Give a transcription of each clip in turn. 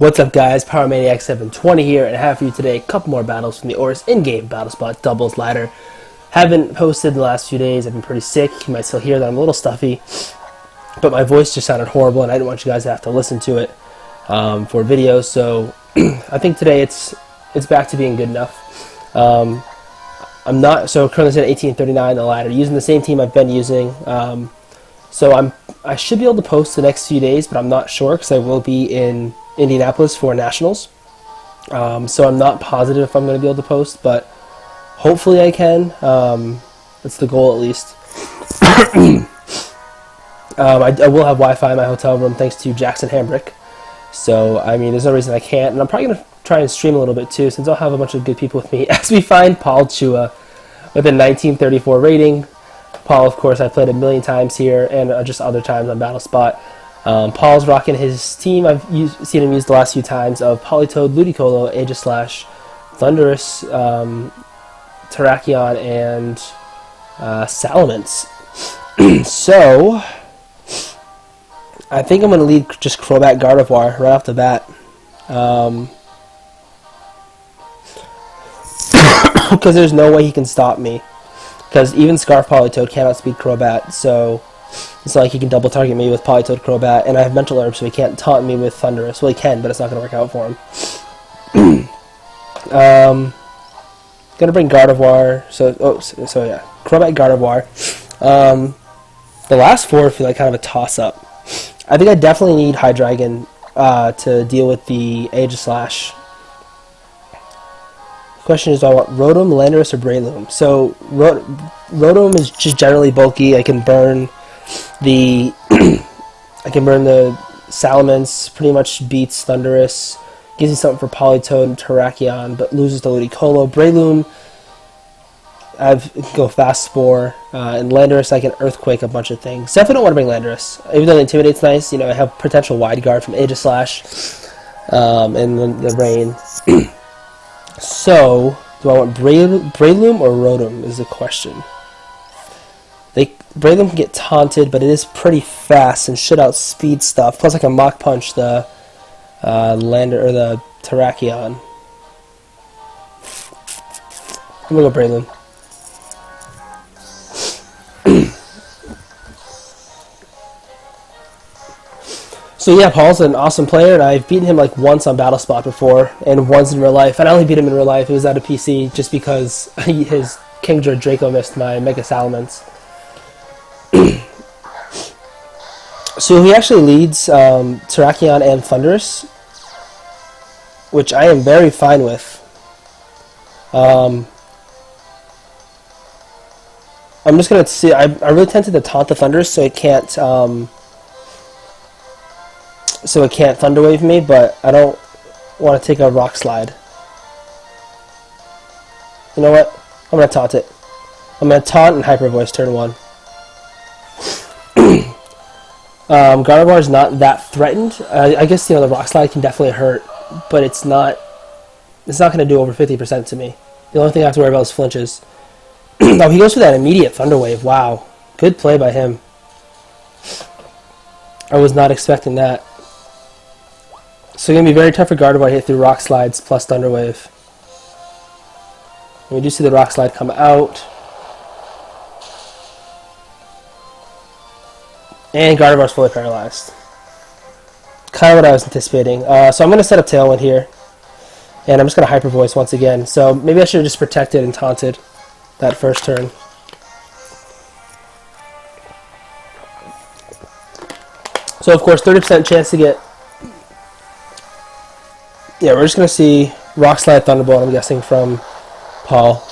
What's up, guys? PowerManiac720 here, and I have for you today a couple more battles from the ORAS in-game battle spot doubles ladder. Haven't posted in the last few days. I've been pretty sick. You might still hear that I'm a little stuffy, but my voice just sounded horrible, and I didn't want you guys to have to listen to it for videos. So I think today it's back to being good enough. I'm not currently at 1839 the ladder, using the same team I've been using. So I should be able to post the next few days, but I'm not sure because I will be in Indianapolis for Nationals. So I'm not positive if I'm going to be able to post, but hopefully I can. That's the goal, at least. I will have Wi-Fi in my hotel room thanks to Jackson Hambrick. So, I mean, there's no reason I can't. And I'm probably going to try and stream a little bit too, since I'll have a bunch of good people with me as we find Paul Chua with a 1934 rating. Paul, of course, I've played a million times here and just other times on BattleSpot. Paul's rocking his team. I've seen him use the last few times of Paulitoed, Ludicolo, Aegislash, Thunderous, Terrakion, and Salamence. So, I think I'm going to lead just Mega Gardevoir right off the bat. Because there's no way he can stop me. Because even Scarf Paulitoed cannot speak Crobat, so it's not like he can double target me with Paulitoed Crobat, and I have Mental Herb, so he can't taunt me with Thunderous. Well, he can, but it's not going to work out for him. Gonna bring Gardevoir, so yeah, Crobat Gardevoir. The last four feel like kind of a toss-up. I think I definitely need Hydreigon to deal with the Aegislash. Question is, do I want Rotom, Landorus, or Breloom? So Rotom is just generally bulky. I can burn the Salamence. Pretty much beats Thunderous. Gives you something for Paulitoed and Terrakion, but loses to Ludicolo. Breloom, I go Fast Spore, and Landorus I can Earthquake a bunch of things. Definitely don't want to bring Landorus, even though the Intimidate's nice. You know, I have potential Wide Guard from Aegislash, and the Rain. So, do I want Breloom or Rotom is the question. Breloom can get taunted, but it is pretty fast and should outspeed stuff. Plus, I can Mach Punch the the Terrakion. I'm gonna go Breloom. So yeah, Paul's an awesome player, and I've beaten him like once on BattleSpot before, and once in real life. And I only beat him in real life. It was out of PC just because his Kingdra Draco missed my Mega Salamence. So he actually leads Terrakion and Thunderous, which I am very fine with. I'm just gonna see. I really tempted to taunt the Thunderous so it can't. So it can't Thunder Wave me, but I don't want to take a Rock Slide. You know what? I'm going to taunt it. I'm going to taunt and Hyper Voice turn 1. Gardevoir is not that threatened. I guess, you know, the Rock Slide can definitely hurt, but it's not going to do over 50% to me. The only thing I have to worry about is flinches. Oh, he goes for that immediate Thunder Wave. Wow. Good play by him. I was not expecting that. So it's going to be very tough for Gardevoir to hit through Rock Slides plus Thunder Wave. And we do see the Rock Slide come out. And Gardevoir's fully paralyzed. Kind of what I was anticipating. So I'm going to set up Tailwind here. And I'm just going to Hyper Voice once again. So maybe I should have just protected and taunted that first turn. So of course, 30% chance to get... Yeah, we're just going to see Rock Slide Thunderbolt, I'm guessing, from Paul.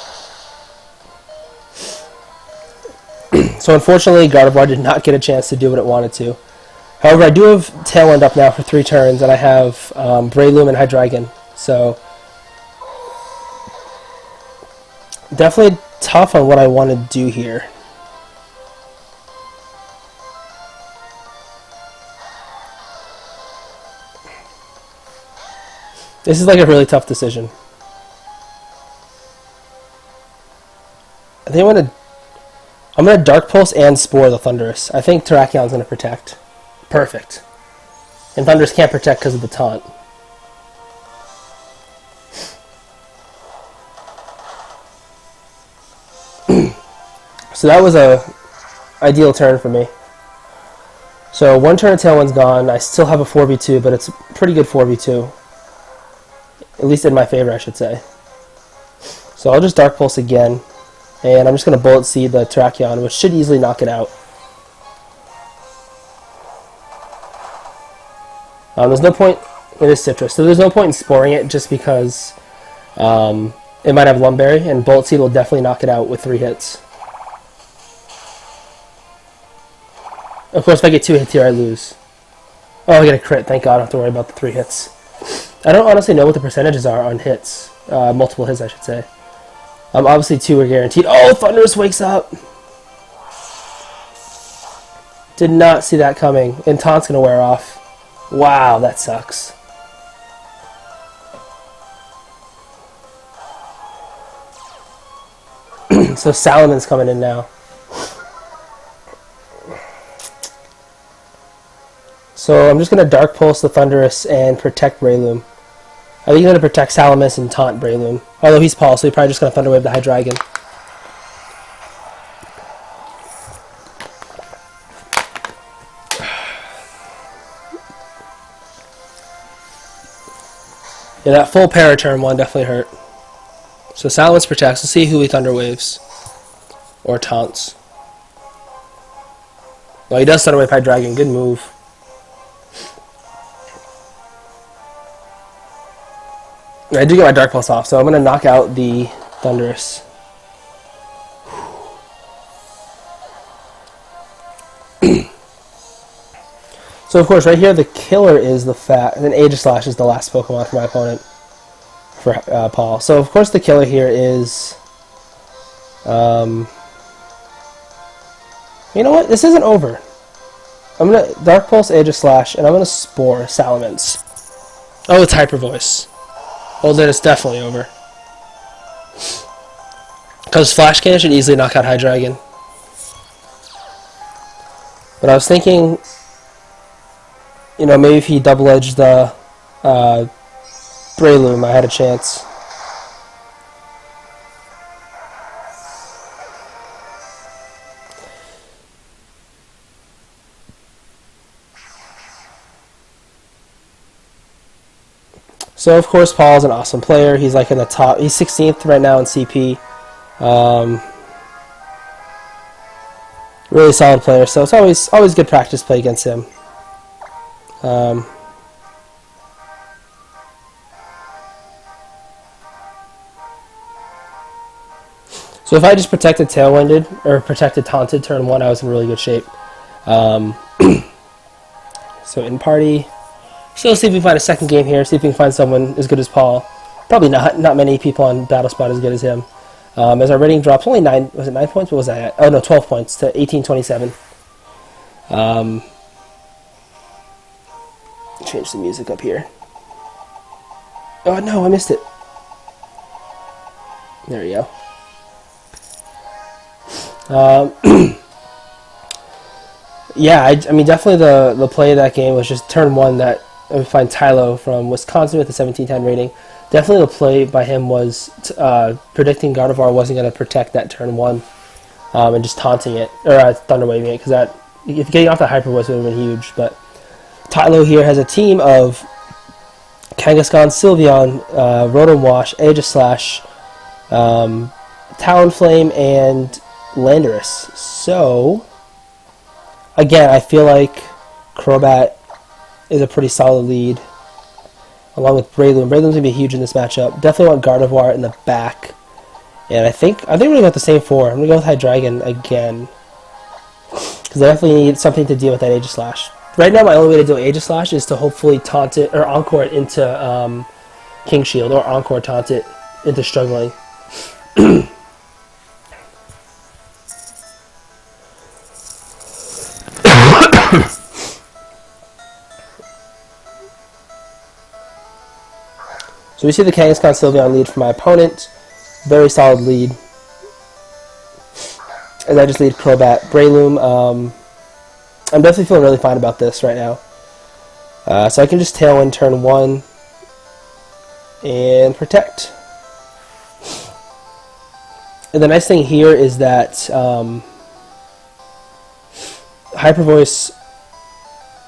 So unfortunately, Gardevoir did not get a chance to do what it wanted to. However, I do have Tailwind up now for 3 turns, and I have Breloom and Hydreigon. So definitely tough on what I want to do here. This is like a really tough decision. I think I'm gonna Dark Pulse and Spore the Thunderous. I think Terrakion's gonna protect. Perfect. And Thunderous can't protect because of the taunt. So that was a ideal turn for me. So one turn of Tailwind's gone. I still have a 4v2, but it's a pretty good 4v2. At least in my favor, I should say. So I'll just Dark Pulse again. And I'm just going to Bullet Seed the Terrakion, which should easily knock it out. There's no point... It is Citrus, so there's no point in Sporing it just because it might have Lumberry, and Bullet Seed will definitely knock it out with 3 hits. Of course, if I get 2 hits here, I lose. Oh, I get a crit. Thank God, I don't have to worry about the 3 hits. I don't honestly know what the percentages are on hits. Multiple hits, I should say. Obviously, 2 are guaranteed. Oh, Thunderous wakes up! Did not see that coming. And Taunt's going to wear off. Wow, that sucks. So Salamon's coming in now. So I'm just going to Dark Pulse the Thunderous and protect Breloom. I think he's going to protect Salamis and taunt Breloom. Although he's Paul, so he's probably just going to Thunder Wave the Hydreigon. Yeah, that full para turn one definitely hurt. So Salamis protects. Let's see who he Thunder Waves. Or taunts. Well, he does Thunder Wave Hydreigon. Good move. I do get my Dark Pulse off, so I'm going to knock out the Thunderous. So of course, right here, the killer is the Fat, and then Aegislash is the last Pokemon for my opponent, for Paul. So of course, the killer here is, you know what? This isn't over. I'm gonna Dark Pulse Aegislash, and I'm gonna Spore Salamence. Oh, it's Hyper Voice. Well, then it's definitely over. Because Flash Cannon should easily knock out Hydreigon. But I was thinking, you know, maybe if he double-edged the Breloom, I had a chance. So, of course, Paul's an awesome player. He's like in the top. He's 16th right now in CP. Really solid player. So it's always good practice play against him. So if I just protected Tailwinded or protected Taunted turn 1, I was in really good shape. So in party. So let's see if we can find a second game here, see if we can find someone as good as Paul. Probably not many people on BattleSpot as good as him. As our rating drops, only 9, was it 9 points? What was that at? Oh no, 12 points to 1827. Change the music up here. Oh no, I missed it. There we go. Yeah, I mean, definitely the play of that game was just turn 1 that we find Tylo from Wisconsin with a 1710 rating. Definitely the play by him was predicting Gardevoir wasn't going to protect that turn 1 and just taunting it, or Thunder Waving it, because that, if getting off the Hyper Voice would have been huge. But Tylo here has a team of Kangaskhan, Sylveon, Rotom Wash, Aegislash, Talonflame, and Landorus. So, again, I feel like Crobat is a pretty solid lead, along with Breloom. Breloom's going to be huge in this matchup. Definitely want Gardevoir in the back. And I think we're going to go with the same 4. I'm going to go with Hydreigon again, because I definitely need something to deal with that Aegislash. Right now, my only way to deal with Aegislash is to hopefully taunt it, or Encore it into King Shield, or Encore taunt it into struggling. So we see the Kangaskhan Sylveon lead for my opponent. Very solid lead. As I just lead Crobat. Breloom, I'm definitely feeling really fine about this right now. So I can just Tailwind turn 1 and protect. And the nice thing here is that Hyper Voice,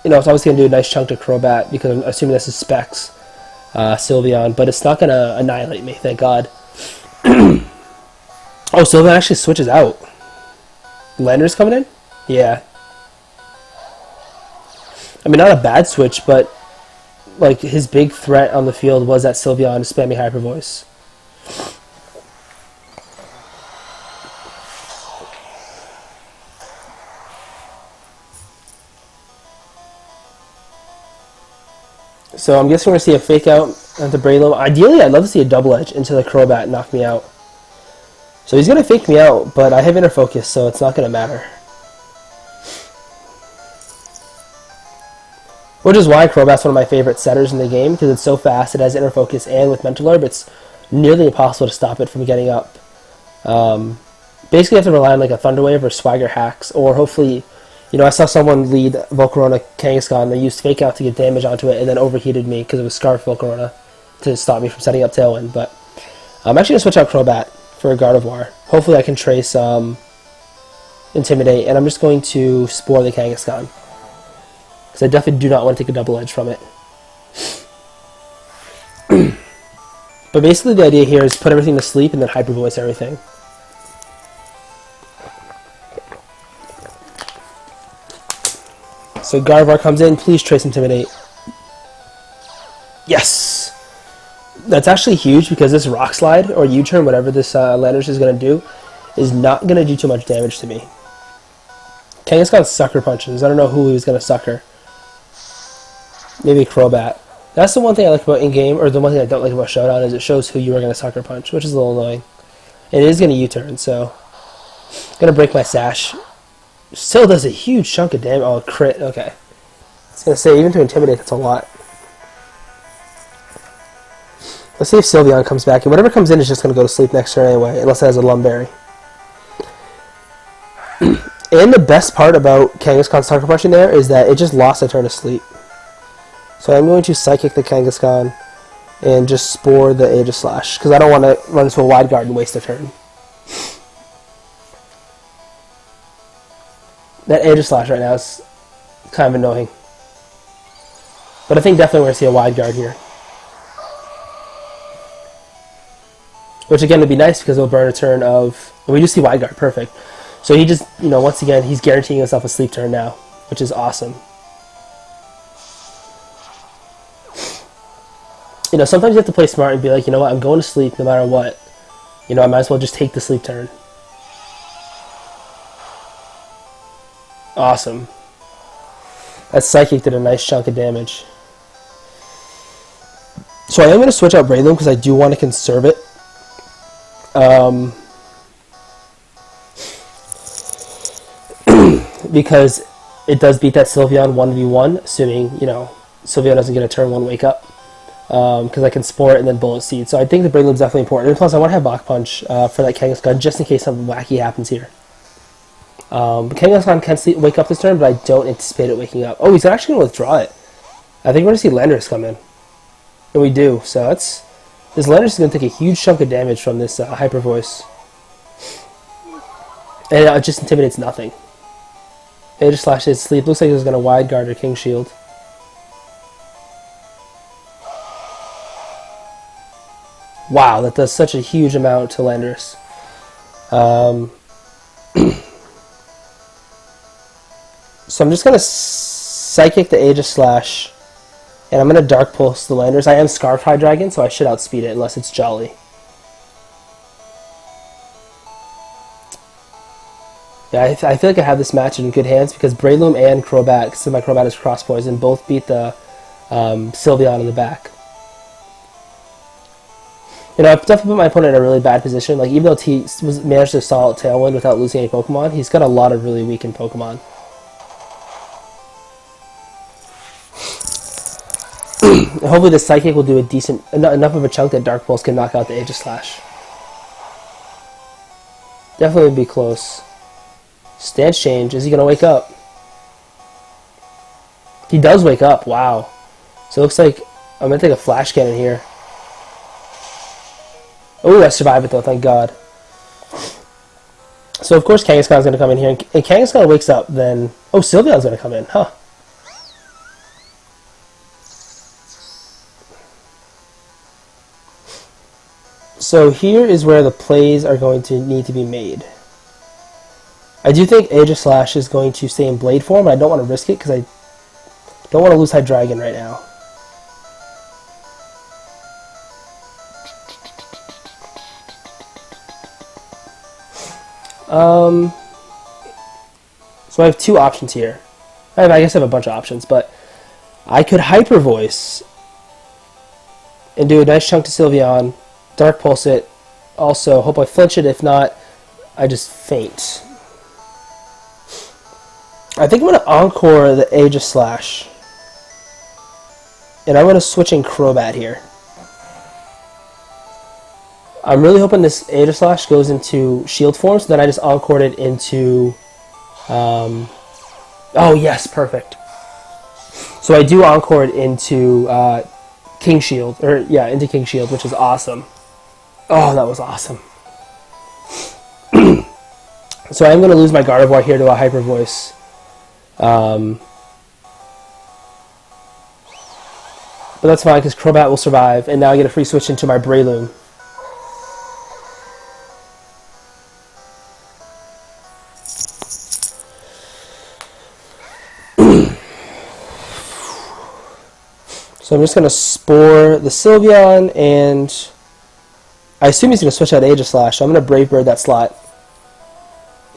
it's obviously going to do a nice chunk to Crobat because I'm assuming this is Specs Sylveon, but it's not going to annihilate me, thank God. Oh, Sylveon actually switches out. Landorus coming in? Yeah. I mean, not a bad switch, but like his big threat on the field was that Sylveon spamming Hyper Voice. So I'm guessing we're going to see a fake out at the Breloom. Ideally, I'd love to see a double edge into the Crobat and knock me out. So he's going to fake me out, but I have inner focus, so it's not going to matter. Which is why Crobat's one of my favorite setters in the game, because it's so fast, it has inner focus, and with Mental Herb, it's nearly impossible to stop it from getting up. Basically, you have to rely on like a Thunder Wave or Swagger hacks, or hopefully, I saw someone lead Volcarona Kangaskhan, they used Fake Out to get damage onto it, and then overheated me because it was Scarf Volcarona to stop me from setting up Tailwind. But I'm actually going to switch out Crobat for a Gardevoir. Hopefully I can trace Intimidate, and I'm just going to Spore the Kangaskhan, because I definitely do not want to take a double edge from it. But basically the idea here is put everything to sleep and then Hyper Voice everything. So Gardevoir comes in, please trace Intimidate. Yes! That's actually huge because this Rock Slide, or U-turn, whatever this Landorus is going to do, is not going to do too much damage to me. Kangaskhan Sucker Punches. I don't know who he was going to sucker. Maybe Crobat. That's the one thing I like about in-game, or the one thing I don't like about Showdown, is it shows who you are going to Sucker Punch, which is a little annoying. And it is going to U-turn, so I'm going to break my Sash. Still does a huge chunk of damage. Oh, crit. Okay. I was going to say, even to Intimidate, that's a lot. Let's see if Sylveon comes back. And whatever comes in is just going to go to sleep next turn anyway, unless it has a Lumberry. And the best part about Kangaskhan Sucker Punching there is that it just lost a turn of sleep. So I'm going to Psychic the Kangaskhan and just Spore the Aegislash, because I don't want to run into a Wide Guard and waste a turn. That Aegislash right now is kind of annoying. But I think definitely we're going to see a Wide Guard here. Which again would be nice because it'll burn a turn of... And we do see Wide Guard, perfect. So he just, once again, he's guaranteeing himself a sleep turn now, which is awesome. Sometimes you have to play smart and be like, you know what, I'm going to sleep no matter what. I might as well just take the sleep turn. Awesome. That Psychic did a nice chunk of damage. So I am going to switch out Breloom because I do want to conserve it. Because it does beat that Sylveon 1v1, assuming, Sylveon doesn't get a turn 1 wake up. Because I can Spore it and then Bullet Seed. So I think the Breloom's definitely important. And plus, I want to have Bach Punch for that Kangaskhan, just in case something wacky happens here. Kangaskhan can wake up this turn, but I don't anticipate it waking up. Oh, he's actually going to withdraw it. I think we're going to see Landorus come in. And we do. So this Landorus is going to take a huge chunk of damage from this Hyper Voice. And it just intimidates nothing. It just slashes sleep. Looks like he's going to Wide Guard or King Shield. Wow, that does such a huge amount to Landorus. So I'm just going to Psychic the Aegislash, and I'm going to Dark Pulse the Landorus. I am Scarf High Dragon, so I should outspeed it unless it's Jolly. Yeah, I feel like I have this match in good hands because Breloom and Crobat, since my Crobat is Cross Poison, both beat the Sylveon in the back. I've definitely put my opponent in a really bad position. Like, even though he managed to solid Tailwind without losing any Pokemon, he's got a lot of really weakened Pokemon. Hopefully the Psychic will do a decent, enough of a chunk that Dark Pulse can knock out the Aegislash. Definitely would be close. Stance change. Is he going to wake up? He does wake up. Wow. So it looks like I'm going to take a Flash Cannon here. Oh, I survived it though, thank God. So of course Kangaskhan's going to come in here, and Kangaskhan wakes up, then... Oh, Sylveon's going to come in, huh. So here is where the plays are going to need to be made. I do think Aegislash is going to stay in Blade form, but I don't want to risk it because I don't want to lose Hydreigon right now. So I have two options here. I guess I have a bunch of options, but I could Hyper Voice and do a nice chunk to Sylveon, Dark Pulse it, also hope I flinch it, if not, I just faint. I think I'm going to Encore the Aegislash, and I'm going to switch in Crobat here. I'm really hoping this Aegislash goes into Shield form, so then I just Encored it into... oh yes, perfect. So I do Encore it into King Shield, or yeah, into King Shield, which is awesome. Oh, that was awesome. So I'm going to lose my Gardevoir here to a Hyper Voice. But that's fine, because Crobat will survive, and now I get a free switch into my Breloom. So I'm just going to Spore the Sylveon, and I assume he's going to switch out Aegislash, so I'm going to Brave Bird that slot.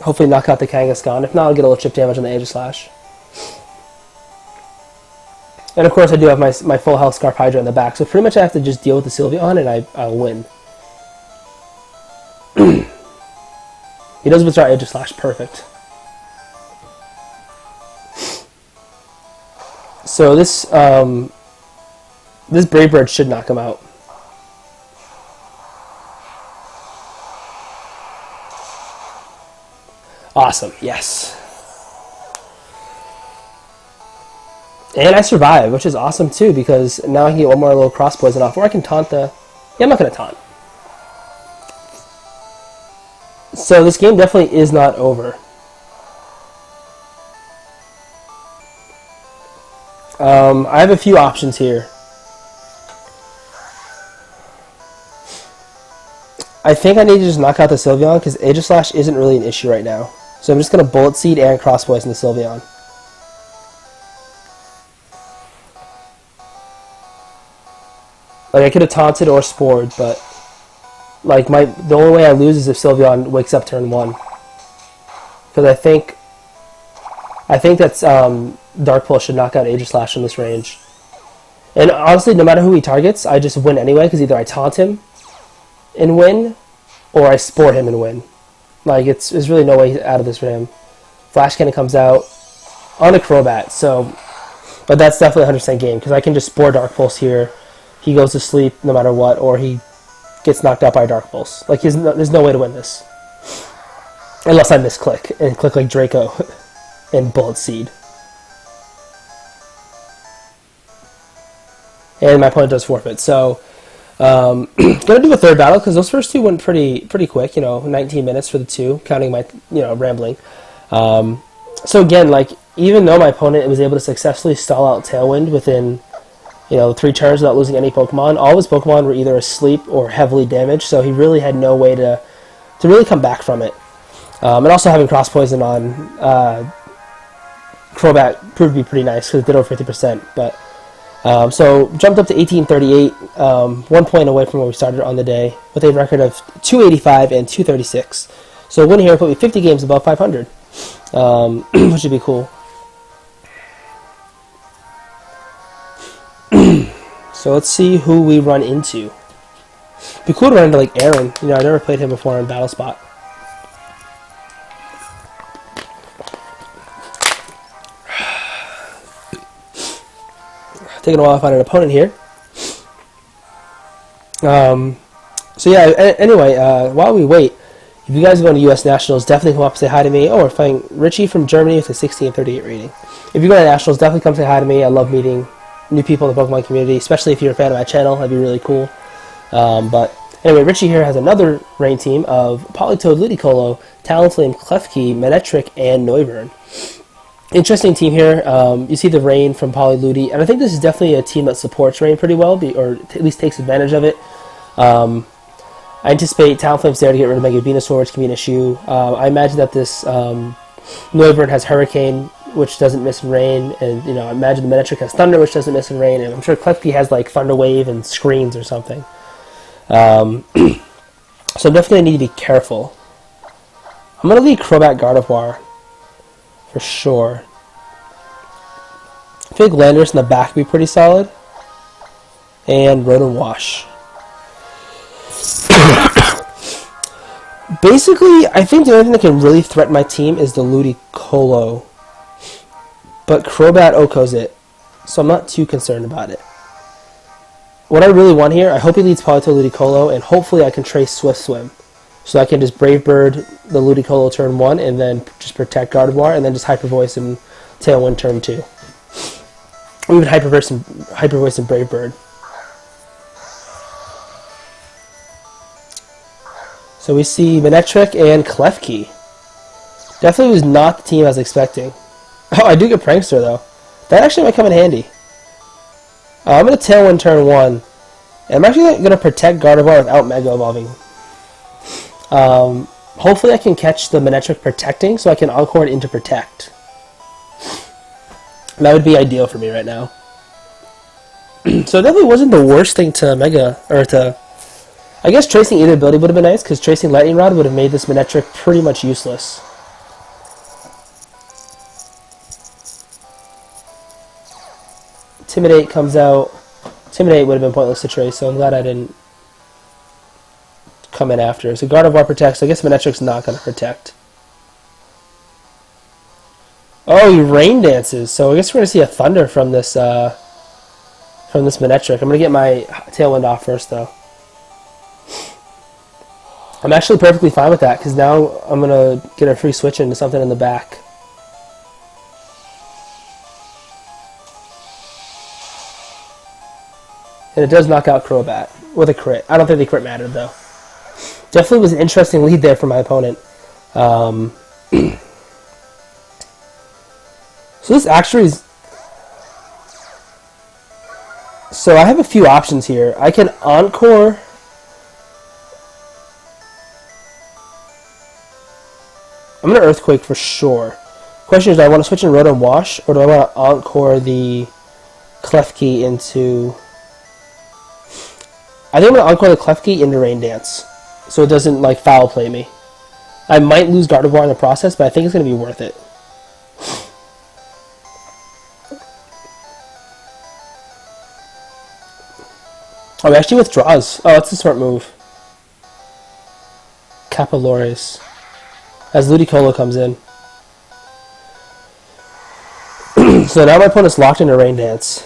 Hopefully knock out the Kangaskhan. If not, I'll get a little chip damage on the Aegislash. And of course I do have my full health Scarf Hydra in the back, so pretty much I have to just deal with the Sylveon and I'll win. He does withdraw Aegislash, perfect. So this Brave Bird should knock him out. Awesome, yes. And I survive, which is awesome too, because now I can get one more little cross poison off, or I can taunt the... Yeah, I'm not going to taunt. So this game definitely is not over. I have a few options here. I think I need to just knock out the Sylveon, because Aegislash isn't really an issue right now. So I'm just going to Bullet Seed and Cross Poison the Sylveon. Like, I could have taunted or spored, but like the only way I lose is if Sylveon wakes up turn 1. Because I think that's Dark Pulse should knock out Aegislash from this range. And honestly, no matter who he targets, I just win anyway, because either I taunt him and win, or I Spore him and win. Like, there's really no way out of this for him. Flash Cannon comes out on a Crobat, so... But that's definitely 100% game, because I can just Spore Dark Pulse here. He goes to sleep no matter what, or he gets knocked out by Dark Pulse. Like, there's no way to win this. Unless I misclick, and click like Draco and Bullet Seed. And my opponent does forfeit, so... gonna do a third battle, because those first two went pretty quick, 19 minutes for the two, counting my, rambling. So again, like, even though my opponent was able to successfully stall out Tailwind within, 3 turns without losing any Pokemon, all of his Pokemon were either asleep or heavily damaged, so he really had no way to really come back from it. And also having Cross Poison on Crobat proved to be pretty nice, because it did over 50%, but... so jumped up to 1838, 1 point away from where we started on the day, with a record of 285 and 236. So a win here put me 50 games above 500, which would be cool. So let's see who we run into. It'd be cool to run into like Aaron. I never played him before in Battle Spot. Taking a while to find an opponent here. So yeah, anyway, while we wait, if you guys are going to U.S. Nationals, definitely come up and say hi to me. Oh, we're playing Richie from Germany with a 1638 rating. If you go to Nationals, definitely come say hi to me. I love meeting new people in the Pokemon community, especially if you're a fan of my channel. That'd be really cool. But Anyway, Richie here has another rain team of Paulitoed, Ludicolo, Talonflame, Klefki, Manectric, and Noivern. Interesting team here. You see the rain from Polyludi, and I think this is definitely a team that supports rain pretty well, or at least takes advantage of it. I anticipate Talonflame's there to get rid of Mega Venusaur, which can be an issue. I imagine that this Noivern has Hurricane, which doesn't miss in rain, and I imagine the Manectric has Thunder, which doesn't miss in rain, and I'm sure Klefki has like Thunder Wave and Screens or something. So I'm definitely need to be careful. I'm gonna lead Mega Gardevoir for sure. I feel like Landorus in the back would be pretty solid, and Rotom Wash. Basically, I think the only thing that can really threaten my team is the Ludicolo. But Crobat Oko's it, so I'm not too concerned about it. What I really want here, I hope he leads Paulitoed Ludicolo, and hopefully I can trace Swift Swim. So I can just Brave Bird the Ludicolo turn 1, and then just protect Gardevoir, and then just Hyper Voice and Tailwind turn 2. Or even Hyper Voice and Brave Bird. So we see Manectric and Klefki. Definitely was not the team I was expecting. Oh, I do get Prankster though. That actually might come in handy. I'm going to Tailwind turn 1. And I'm actually going to protect Gardevoir without Mega Evolving. Hopefully I can catch the Manectric protecting so I can Encore it into Protect. That would be ideal for me right now. So it definitely wasn't the worst thing to I guess tracing either ability would have been nice, because tracing Lightning Rod would have made this Manectric pretty much useless. Intimidate comes out. Intimidate would have been pointless to trace, so I'm glad I didn't come in after. So Gardevoir protects. I guess Manectric's not going to protect. Oh, he Rain Dances. So I guess we're going to see a Thunder from this Manectric. I'm going to get my Tailwind off first, though. I'm actually perfectly fine with that, because now I'm going to get a free switch into something in the back. And it does knock out Crobat with a crit. I don't think the crit mattered, though. Definitely was an interesting lead there for my opponent. So this actually is... So I have a few options here. I can Encore... I'm going to Earthquake for sure. Question is, do I want to switch in Rotom Wash, or do I want to Encore the Klefki into... I think I'm going to Encore the Klefki into Rain Dance, so it doesn't like foul play me. I might lose Gardevoir in the process, but I think it's going to be worth it. Oh, he actually withdraws. Oh, that's a smart move. Capilores. As Ludicolo comes in. So now my opponent's locked into Rain Dance.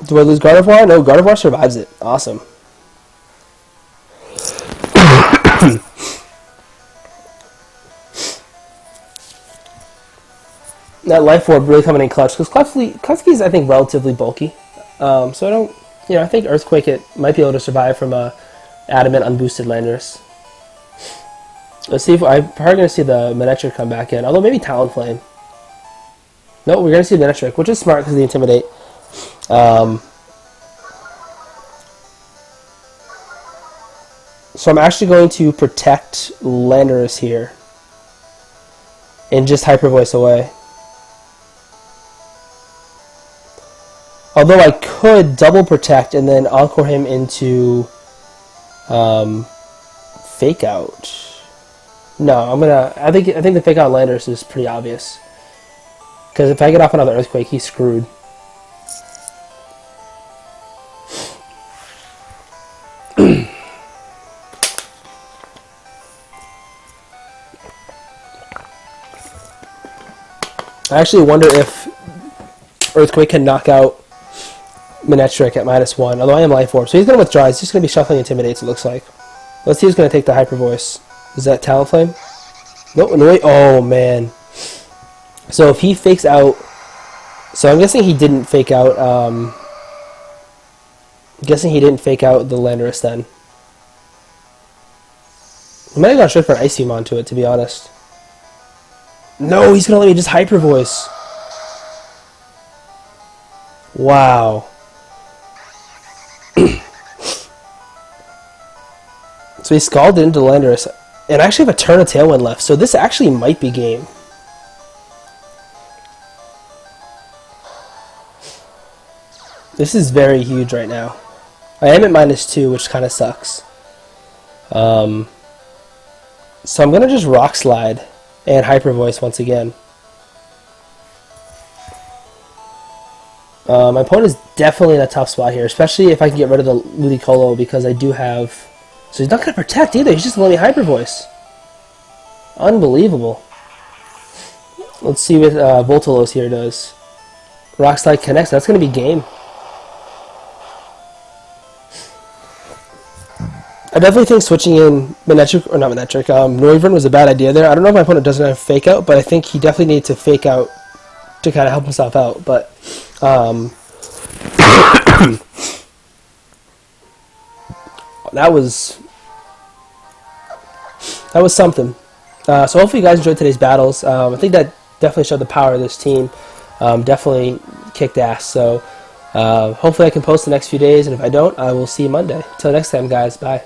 Do I lose Gardevoir? No, Gardevoir survives it. Awesome. That Life Orb really coming in clutch, because Klefki is, I think, relatively bulky. So I don't, I think Earthquake it might be able to survive from a Adamant unboosted Landorus. Let's see if I'm probably going to see the Manectric come back in, although maybe Talonflame. No, we're going to see the Manectric, which is smart because of the Intimidate. So I'm actually going to protect Landorus here and just Hyper Voice away. Although I could double protect and then Encore him into Fake Out. No, I think the Fake Out Landorus is pretty obvious. Because if I get off another Earthquake, he's screwed. I actually wonder if Earthquake can knock out Manectric at -1, although I am Life Orb. So he's going to withdraw. He's just going to be shuffling Intimidates, it looks like. Let's see who's going to take the Hyper Voice. Is that Talonflame? Nope, oh man. So if he fakes out, so I'm guessing he didn't fake out. Guessing he didn't fake out the Landorus then. I might have gone straight for an Ice Beam onto it, to be honest. No, he's gonna let me just Hyper Voice. Wow. So he Scalded into Landorus, and I actually have a turn of Tailwind left, so this actually might be game. This is very huge right now. I am at -2, which kind of sucks. So I'm going to just Rock Slide and Hyper Voice once again. My opponent is definitely in a tough spot here, especially if I can get rid of the Ludicolo, because I do have... So he's not going to protect either, he's just going to let me Hyper Voice. Unbelievable. Let's see what Voltolos here does. Rock Slide connects, that's going to be game. I definitely think switching in Noivern was a bad idea there. I don't know if my opponent doesn't have Fake Out, but I think he definitely needed to Fake Out to kind of help himself out. But that was something. So hopefully you guys enjoyed today's battles. I think that definitely showed the power of this team. Definitely kicked ass. So hopefully I can post the next few days, and if I don't, I will see you Monday. Until next time, guys. Bye.